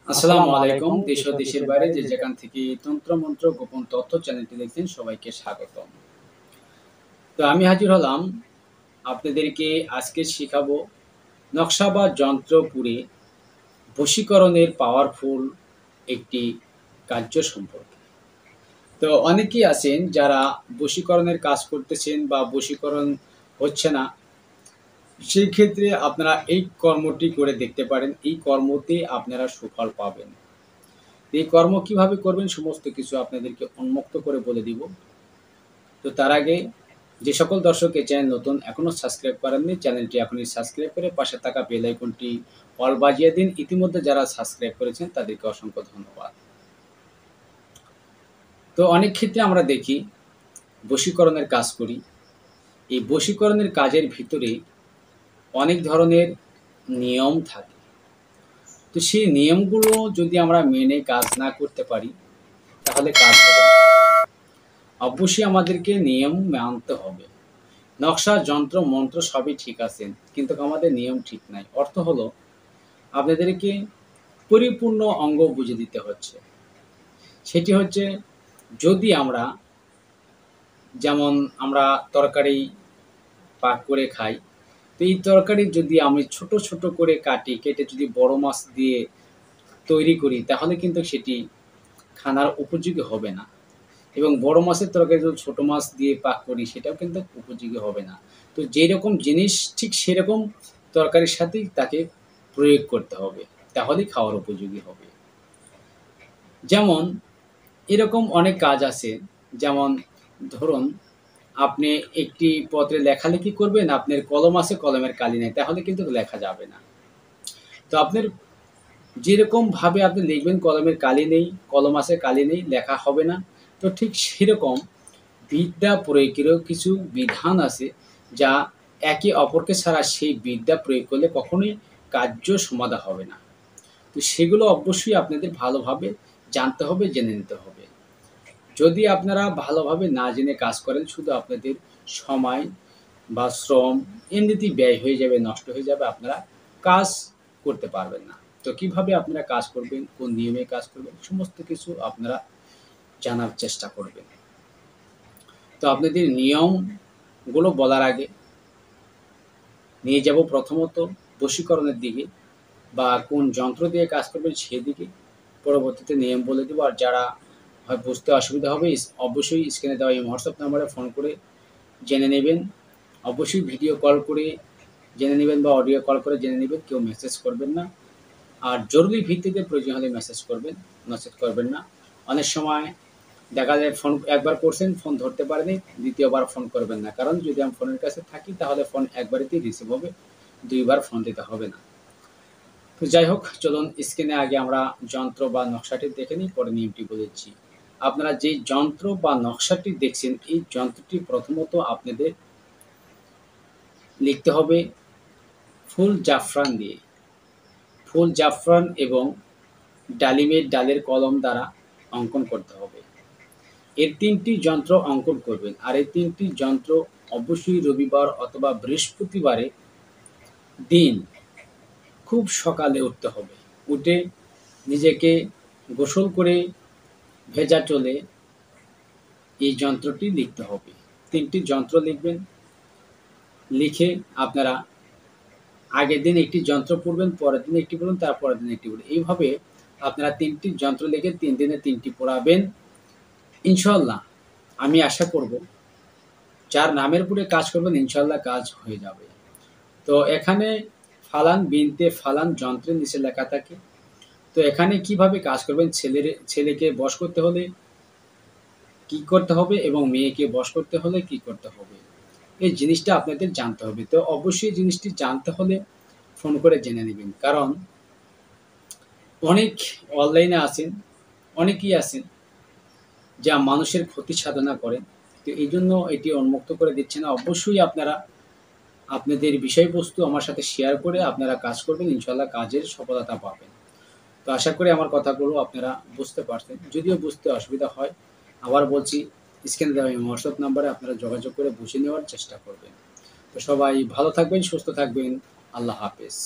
আসসালামু আলাইকুম। দেশ ও দেশের বাইরে যে যেখান থেকে তন্ত্র মন্ত্র গোপন তথ্য চ্যানেলটি দেখছেন সবাইকে স্বাগতম। তো আমি হাজির হলাম আপনাদেরকে আজকে শিখাবো নকশা বা যন্ত্র পুড়ে বশীকরণের পাওয়ারফুল একটি কার্য সম্পর্কে। তো অনেকেই আছেন যারা বশীকরণের কাজ করতেছেন বা বশীকরণ হচ্ছে না, সেই ক্ষেত্রে আপনারা এই কর্মটি করে দেখতে পারেন। এই কর্মতে আপনারা সুফল পাবেন। এই কর্ম কিভাবে করবেন সমস্ত কিছু আপনাদেরকে উন্মুক্ত করে বলে দিব। তো তার আগে যে সকল দর্শক এই চ্যানেল নতুন এখনও সাবস্ক্রাইব করেননি, চ্যানেলটি এখনই সাবস্ক্রাইব করে পাশে থাকা বেল আইকনটি অল বাজিয়ে দিন। ইতিমধ্যে যারা সাবস্ক্রাইব করেছেন তাদেরকে অসংখ্য ধন্যবাদ। তো অনেক ক্ষেত্রে আমরা দেখি বশীকরণের কাজ করি। এই বশীকরণের কাজের ভিতরে অনেক ধরনের নিয়ম থাকে। তো সেই নিয়মগুলো যদি আমরা মেনে কাজ না করতে পারি তাহলে কাজ হবে না। অবশ্যই আমাদেরকে নিয়ম মানতে হবে। নকশা, যন্ত্র, মন্ত্র সবই ঠিক আছে, কিন্তু আমাদের নিয়ম ঠিক নাই। অর্থ হলো আপনাদেরকে পরিপূর্ণ অঙ্গ বুঝে দিতে হচ্ছে। সেটি হচ্ছে যদি আমরা যেমন আমরা তরকারি পাক করে খাই, তো এই তরকারি যদি আমি ছোট, ছোট করে কেটে যদি বড় মাছ দিয়ে তৈরি করি তাহলে কিন্তু সেটি খানার উপযোগী হবে না। এবং বড় মাছের তরকারি যদি ছোট মাছ দিয়ে পাক করি সেটাও কিন্তু উপযোগী হবে না। তো যেরকম জিনিস ঠিক সেরকম তরকারির সাথেই তাকে প্রয়োগ করতে হবে, তাহলেই খাওয়ার উপযোগী হবে। যেমন এরকম অনেক কাজ আছে, যেমন ধরুন আপনি একটি পত্রে লেখালেখি করবেন, আপনার কলম আছে কলমের কালি নেই, তাহলে কিন্তু লেখা যাবে না। তো আপনার যেরকমভাবে আপনি লিখবেন কলমের কালি নেই, কলম আছে কালি নেই, লেখা হবে না। তো ঠিক সেরকম বিদ্যা প্রয়োগেরও কিছু বিধান আছে যা একে অপরকে ছাড়া সেই বিদ্যা প্রয়োগ করলে কখনোই কার্য সমাধা হবে না। তো সেগুলো অবশ্যই আপনাদের ভালোভাবে জানতে হবে, জেনে নিতে হবে। যদি আপনারা ভালোভাবে না জেনে কাজ করেন শুধু আপনাদের সময় বা শ্রম এমনিতেই ব্যয় হয়ে যাবে, নষ্ট হয়ে যাবে, আপনারা কাজ করতে পারবেন না। তো কিভাবে আপনারা কাজ করবেন, কোন নিয়মে কাজ করবেন সমস্ত কিছু আপনারা জানার চেষ্টা করবেন। তো আপনাদের নিয়মগুলো বলার আগে নিয়ে যাব প্রথমত বশীকরণের দিকে বা কোন যন্ত্র দিয়ে কাজ করবেন সেদিকে। পরবর্তীতে নিয়ম বলে দেবো। আর যারা হয় বুঝতে অসুবিধা হবে অবশ্যই স্ক্রিনে দেওয়া এই হোয়াটসঅ্যাপ নাম্বারে ফোন করে জেনে নেবেন। অবশ্যই ভিডিও কল করে জেনে নেবেন বা অডিও কল করে জেনে নেবেন, কেউ মেসেজ করবেন না। আর জরুরি ভিত্তিতে প্রয়োজন হলে মেসেজ করবেন, নচেত করবেন না। অনেক সময় দেখা যায় ফোন একবার করছেন, ফোন ধরতে পারেনি, দ্বিতীয়বার ফোন করবেন না। কারণ যদি আমি ফোনের কাছে থাকি তাহলে ফোন একবারেতেই রিসিভ হবে, দুইবার ফোন দিতে হবে না। তো যাই হোক, চলুন স্ক্রিনে আগে আমরা যন্ত্র বা নকশাটি দেখে নিই, পরে নিয়মটি বলেছি। আপনারা যেই যন্ত্র বা নকশাটি দেখছেন এই যন্ত্রটি প্রথমত আপনাদের লিখতে হবে ফুল জাফরান দিয়ে। ফুল জাফরান এবং ডালিমের ডালের কলম দ্বারা অঙ্কন করতে হবে। এর ৩টি যন্ত্র অঙ্কন করবেন। আর এই ৩টি যন্ত্র অবশ্যই রবিবার অথবা বৃহস্পতিবারে দিন খুব সকালে উঠতে হবে। উঠে নিজেকে গোসল করে ভেজা চলে এই যন্ত্রটি লিখতে হবে। ৩টি যন্ত্র লিখবেন। লিখে আপনারা আগের দিন একটি যন্ত্র পড়বেন, পরের দিন একটি পড়বেন, তারপরের দিন একটি পড়বেন। এইভাবে আপনারা ৩টি যন্ত্র লিখে ৩ দিনে ৩টি পড়াবেন। ইনশাআল্লাহ আমি আশা করব যার নামের উপরে কাজ করবেন ইনশাআল্লাহ কাজ হয়ে যাবে। তো এখানে ফালান বিনতে ফালান যন্ত্রের নিচে লেখা থাকে। তো এখানে কিভাবে কাজ করবেন, ছেলেকে বশ করতে হলে কি করতে হবে এবং মেয়েকে বশ করতে হলে কি করতে হবে, এই জিনিসটা আপনাদের জানতে হবে। তো অবশ্যই জিনিসটি জানতে হলে ফোন করে জেনে নেবেন। কারণ অনেক অনলাইনে আছেন, অনেকেই আছেন যা মানুষের ক্ষতি সাধনা করেন। তো এই জন্য এটি উন্মুক্ত করে দিচ্ছে না। অবশ্যই আপনারা আপনাদের বিষয়বস্তু আমার সাথে শেয়ার করে আপনারা কাজ করবেন, ইনশাআল্লাহ কাজের সফলতা পাবেন। তো আশা করি আমার কথাগুলো আপনারা বুঝতে পারছেন। যদিও বুঝতে অসুবিধা হয়, আবার বলছি স্ক্রিনে দেওয়া এই হোয়াটসঅ্যাপ নাম্বারে আপনারা যোগাযোগ করে বুঝে নেওয়ার চেষ্টা করবেন। তো সবাই ভালো থাকবেন, সুস্থ থাকবেন। আল্লাহ হাফেজ।